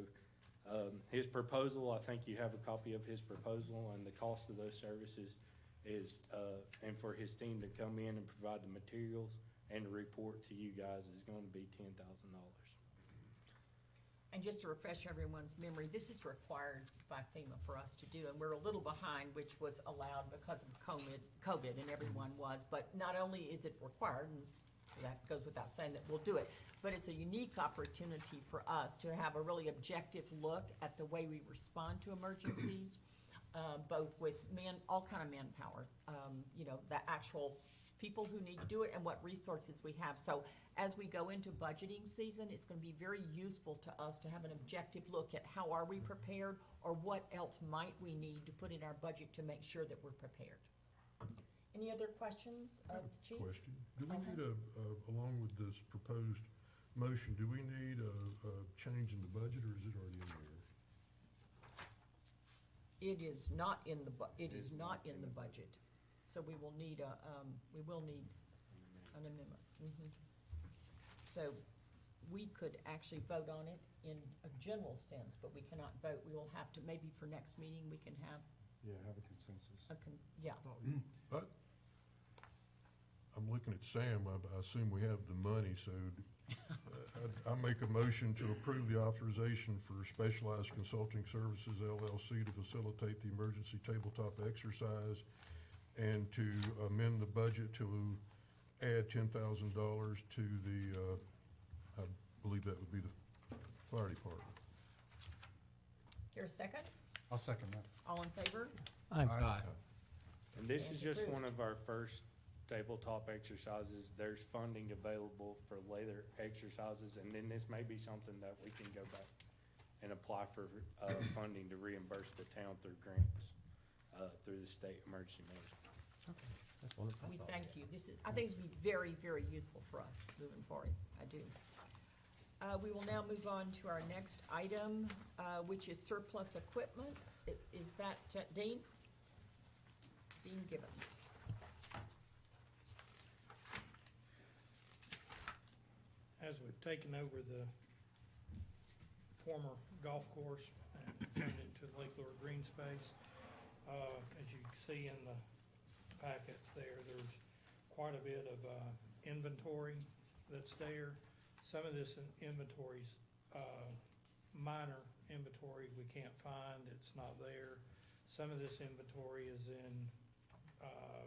his proposal, I think you have a copy of his proposal, and the cost of those services is, and for his team to come in and provide the materials and to report to you guys is going to be $10,000. And just to refresh everyone's memory, this is required by FEMA for us to do, and we're a little behind, which was allowed because of COVID, and everyone was. But not only is it required, and that goes without saying that we'll do it, but it's a unique opportunity for us to have a really objective look at the way we respond to emergencies, both with all kind of manpower, the actual people who need to do it and what resources we have. So as we go into budgeting season, it's going to be very useful to us to have an objective look at how are we prepared, or what else might we need to put in our budget to make sure that we're prepared. Any other questions of the chief? Question. Do we need along with this proposed motion, do we need a change in the budget, or is it already in there? It is not in the budget. So we will need an amendment. So we could actually vote on it in a general sense, but we cannot vote. We will have to, maybe for next meeting, we can have Yeah, have a consensus. But I'm looking at Sam, I assume we have the money, so I make a motion to approve the authorization for Specialized Consulting Services LLC to facilitate the emergency tabletop exercise and to amend the budget to add $10,000 to the, I believe that would be the fire department. Here a second? I'll second that. All in favor? Aye. And this is Stands just approved. one of our first tabletop exercises. There's funding available for later exercises, and then this may be something that we can go back and apply for funding to reimburse the town through grants, through the state emergency management. That's wonderful. We thank you. I think it'd be very, very useful for us moving forward. I do. We will now move on to our next item, which is surplus equipment. Is that Dean? Dean Gibbons. As we've taken over the former golf course and turned it into Lake Lure green space, as you can see in the packet there's quite a bit of inventory that's there. Some of this inventory's minor inventory we can't find, it's not there. Some of this inventory is in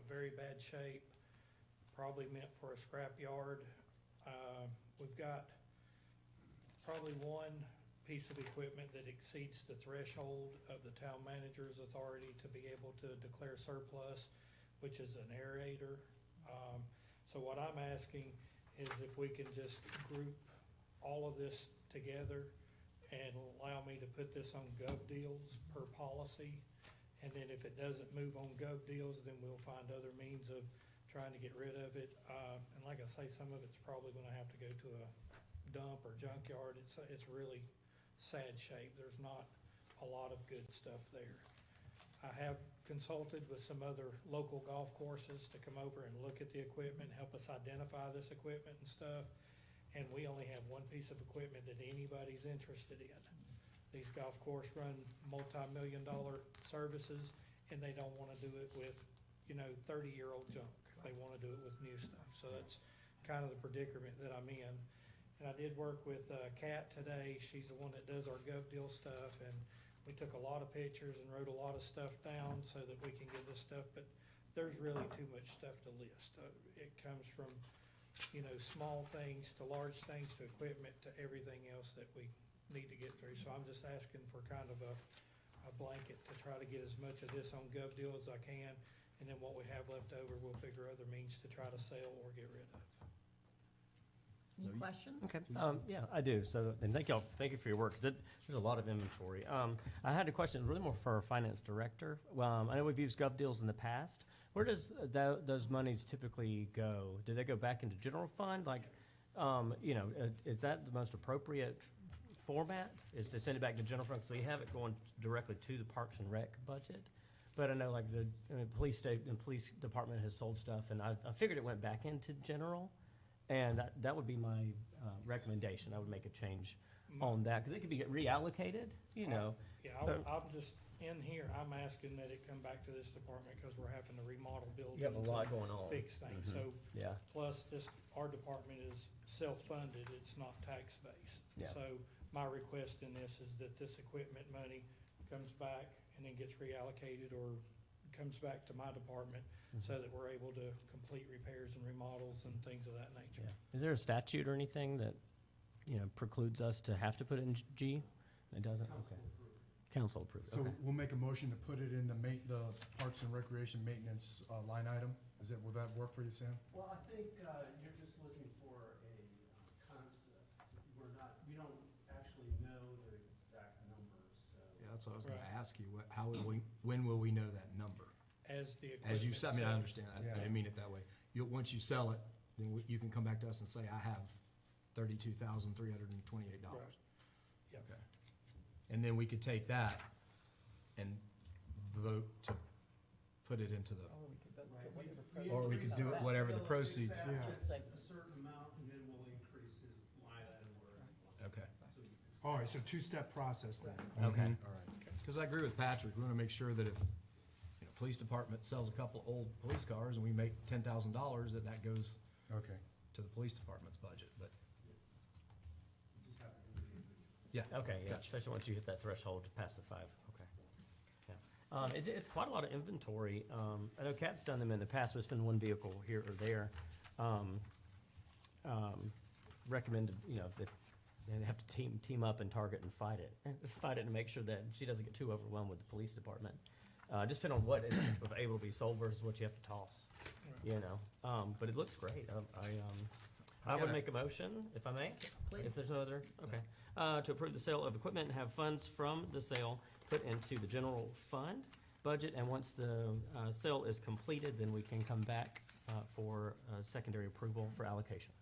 very bad shape, probably meant for a scrap yard. We've got probably one piece of equipment that exceeds the threshold of the town manager's authority to be able to declare surplus, which is an aerator. So what I'm asking is if we can just group all of this together and allow me to put this on gov deals per policy. And then if it doesn't move on gov deals, then we'll find other means of trying to get rid of it. And like I say, some of it's probably gonna have to go to a dump or junkyard. It's really sad shape. There's not a lot of good stuff there. I have consulted with some other local golf courses to come over and look at the equipment, help us identify this equipment and stuff. And we only have one piece of equipment that anybody's interested in. These golf courses run multi-million-dollar services, and they don't wanna do it with, 30-year-old junk. They wanna do it with new stuff. So that's kind of the predicament that I'm in. And I did work with Kat today. She's the one that does our gov deal stuff, and we took a lot of pictures and wrote a lot of stuff down so that we can get this stuff, but there's really too much stuff to list. It comes from, small things to large things to equipment to everything else that we need to get through. So I'm just asking for kind of a a blanket to try to get as much of this on GovDeal as I can, and then what we have left over, we'll figure other means to try to sell or get rid of. Any questions? Okay, yeah, I do. So, and thank you for your work, because there's a lot of inventory. I had a question, really more for our finance director. I know we've used GovDeals in the past. Where does those monies typically go? Do they go back into general fund? Like, is that the most appropriate format, is to send it back to general fund, so you have it going directly to the Parks and Rec budget? But I know, like, the police department has sold stuff, and I figured it went back into general. And that would be my recommendation. I would make a change on that, because it could be reallocated, Yeah, I'm just, in here, I'm asking that it come back to this department, because we're having to remodel buildings. You have a lot and going on. Fix things, Mhm. so, Yeah, plus our department is self-funded, it's not tax-based. Yeah. So my request in this is that this equipment money comes back and then gets reallocated, or comes back to my department, so that we're able to complete repairs and remodels and things of that nature. yeah. Is there a statute or anything that, precludes us to have to put it in G? It doesn't? Okay. Council approved, So okay. we'll make a motion to put it in the Parks and Recreation Maintenance line item. Will that work for you, Sam? Well, I think you're just looking for a concept. We don't actually know the exact numbers, so. Yeah, that's what I was gonna Right. ask you. When will we know that number? As the As you equipment said, I mean, I sells. understand. I Yeah. didn't mean it that way. Once you sell it, then you can come back to us and say, I have $32,328. Right. Yep. Okay. And then we could take that and vote to put it into the, or we could do it whatever the proceeds. Yeah. Just say- A certain amount, and then we'll increase his line item where he wants. Okay. So it's- All right, so two-step process then. Okay. Mhm. All right. Because I agree with Patrick. We want to make sure that if, police department sells a couple old police cars and we make $10,000, that goes Okay. to the police department's budget, but, you just have to do the individual. yeah. Okay, yeah, Gotcha. especially once you hit that threshold past the 5, okay. Yeah. It's quite a lot of inventory. I know Kat's done them in the past, but it's been one vehicle here or there. Recommended, if they have to team up and target and fight it and make sure that she doesn't get too overwhelmed with the police department. Just depending on what is able to be sold versus what you have to toss, but it looks great. I would make a motion, if I may, Please. if there's no other, okay, to approve the sale of equipment and have funds from the sale put into the general fund budget, and once the sale is completed, then we can come back for secondary approval for allocation.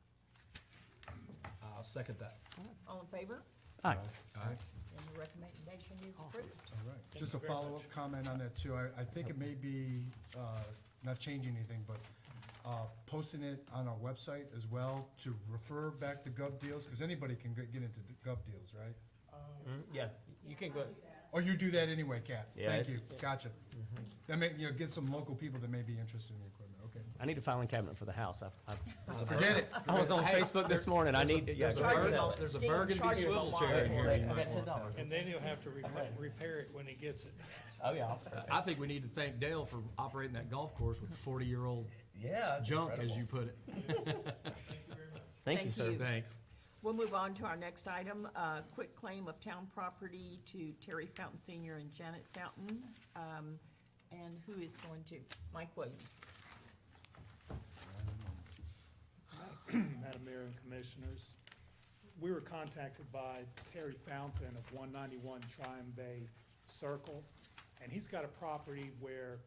I'll second that. All in favor? Aye. Aye. And the recommendation is approved. All right. Just a follow-up comment on that too. I think it may be, not changing anything, but posting it on our website as well to refer back to GovDeals, because anybody can get into GovDeals, right? Yeah, you can go, Oh, you do that anyway, Kat? Yeah, Thank it- you. Gotcha. That may, get some local people that may be interested in the equipment. Okay. I need a filing cabinet for the house. Forget it. I was on Facebook this morning, I need to, yeah. There's a go burgundy- sell it. there's a Dean, burgundy charge him a swivel lot. chair in here. I you got might want. $10. And then you'll have to repair it when he gets it. Oh, yeah. I think we need to thank Dale for operating that golf course with 40-year-old Yeah. junk, as you put it. Thank you, Thank sir. you. Thanks. We'll move on to our next item, quick claim of town property to Terry Fountain Senior and Janet Fountain. And who is going to? Mike Williams. Madam Mayor and Commissioners, we were contacted by Terry Fountain of 191 Tryon Bay Circle, and he's got a property where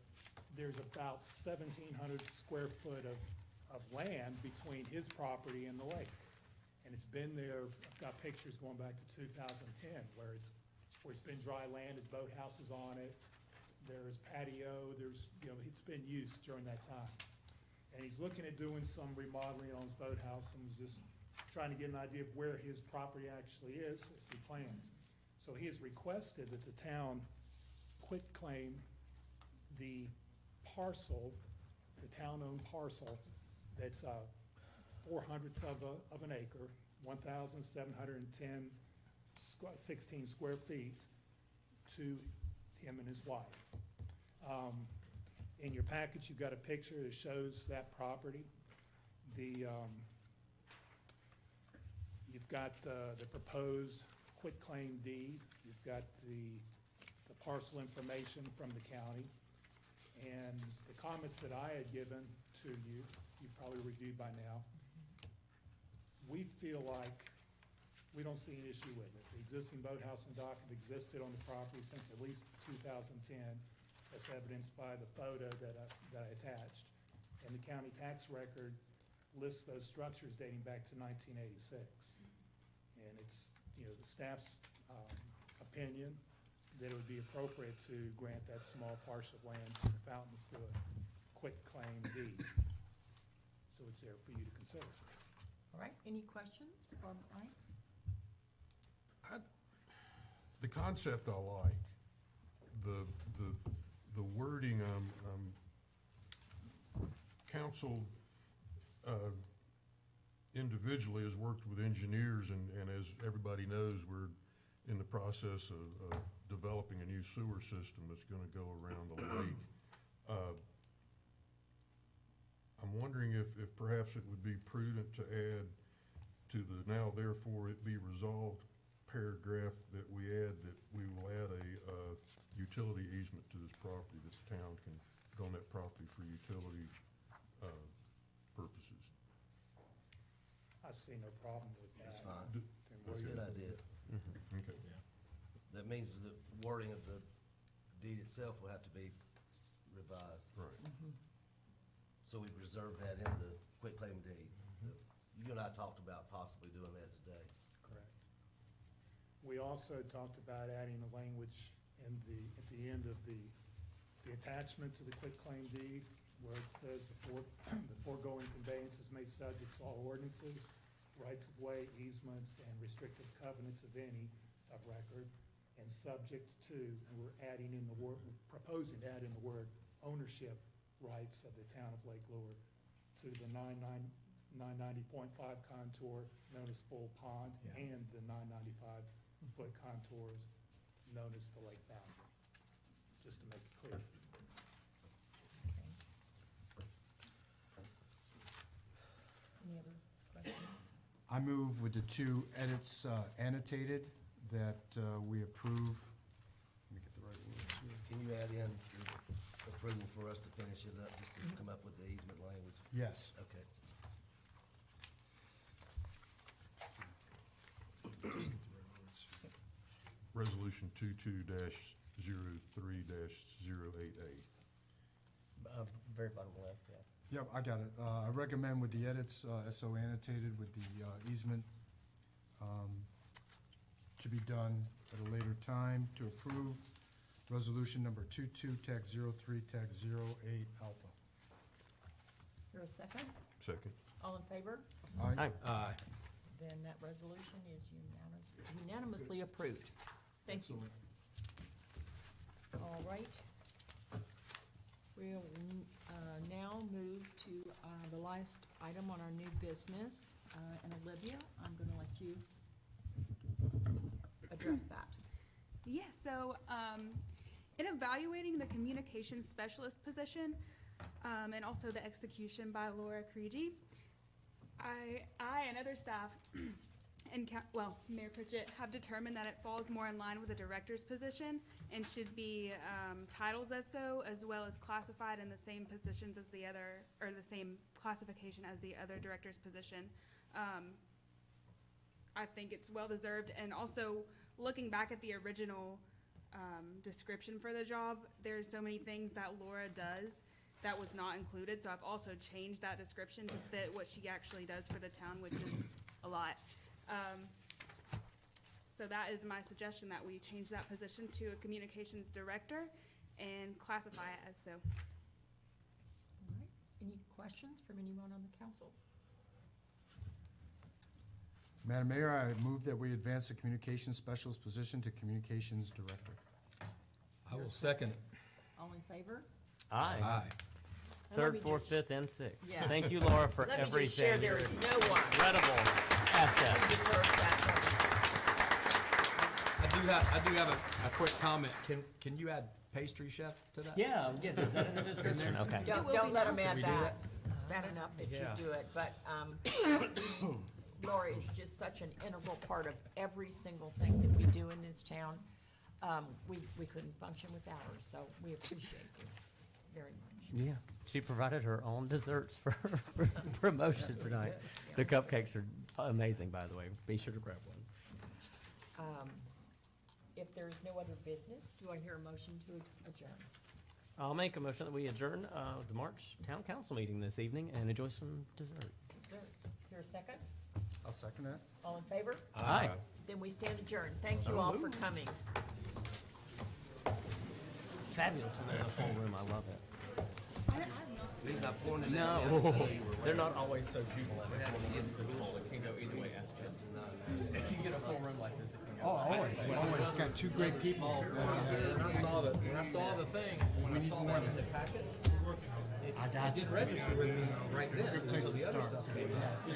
there's about 1,700 square foot of land between his property and the lake. And it's been there, I've got pictures going back to 2010, where it's been dry land, his boathouse is on it, there's patio, it's been used during that time. And he's looking at doing some remodeling on his boathouse, and was just trying to get an idea of where his property actually is as he plans. So he has requested that the town quitclaim the parcel, the town-owned parcel, that's 4/100 of an acre, 1,710 16 square feet, to him and his wife. In your package, you've got a picture that shows that property. You've got the proposed quitclaim deed. You've got the parcel information from the county. And the comments that I had given to you, you've probably reviewed by now. We feel like we don't see an issue with it. The existing boathouse and dock have existed on the property since at least 2010, as evidenced by the photo that I attached. And the county tax record lists those structures dating back to 1986. And it's, you know, the staff's opinion that it would be appropriate to grant that small parcel of land to the Fountains through a quick claim deed. So it's there for you to consider. All right, any questions for Mike? The concept I like, the wording, council individually has worked with engineers, and as everybody knows, we're in the process of developing a new sewer system that's gonna go around the lake. I'm wondering if perhaps it would be prudent to add to the now therefore it be resolved paragraph that we add that we will add a utility easement to this property, that the town can go on that property for utility purposes. I see no problem with that. That's fine. Then That's a we're- good idea. Okay. That means the wording of the deed itself will have to be revised. Right. So we reserve that in the quitclaim deed. You and I talked about possibly doing that today. Correct. We also talked about adding the language at the end of the attachment to the quitclaim deed, where it says the foregoing conveyance is made subject to all ordinances, rights of way, easements, and restrictive covenants of any of record, and subject to, and we're adding in the word, proposing to add in the word ownership rights of the town of Lake Lure to the 990.5 contour known as Full Pond, Yeah. and the 995-foot contours known as the lake boundary, just to make it clear. Any other questions? I move with the two edits annotated that we approve. Let me get the right words here. Can you add in the approval for us to finish it up, just to come up with the easement language? Yes. Okay. Resolution 22-03-08A. Very bottom left, yeah. Yep, I got it. I recommend with the edits, SO annotated with the easement to be done at a later time, to approve resolution number 22-03-08 alpha. Here a second? Second. All in favor? Aye. Aye. Then that resolution is unanimously approved. Thank you. All right. We'll now move to the last item on our new business. And Olivia, I'm going to let you address that. Yeah, so in evaluating the communications specialist position and also the execution by Laura Creedy, I and other staff and Mayor Pritchett have determined that it falls more in line with the director's position and should be titled as so, as well as classified in the same positions as the other, or the same classification as the other director's position. I think it's well-deserved, and also looking back at the original description for the job, there's so many things that Laura does that was not included, so I've also changed that description to fit what she actually does for the town, which is a lot. So that is my suggestion, that we change that position to a communications director and classify it as so. All right. Any questions from anyone on the council? Madam Mayor, I move that we advance the communications specialist position to communications director. I will second it. All in favor? Aye. Aye. And let me Third, fourth, just- fifth, and sixth. Yeah. Thank you, Laura, for Let me everything. just share, there You're is an no one. incredible asset. Deserves that. I do have a quick comment. Can you add pastry chef to that? Yeah, is that in the description? Okay. Don't will let be them Can add we do that. that? It's bad enough that you Yeah. do it, but Laura is just such an integral part of every single thing that we do in this town. we couldn't function without her, so we appreciate you very much. Yeah, she provided her own desserts for promotion tonight. The cupcakes are amazing, by the way. Be sure to grab one. If there is no other business, do I hear a motion to adjourn? I'll make a motion that we adjourn the March Town Council meeting this evening and enjoy some dessert. Desserts. Hear a second? I'll second that. All in favor? Aye. Then we stand adjourned. Thank you all for coming. Fabulous when there's a full room. I love it. He's not pouring it in. No, they're not always so jubilant. This full. It can go either way. If you get a full room like this, it can go. Oh, always got two great people. When I saw the thing, when I saw that in the packet, I got it did register with me right then until the other stuff came out.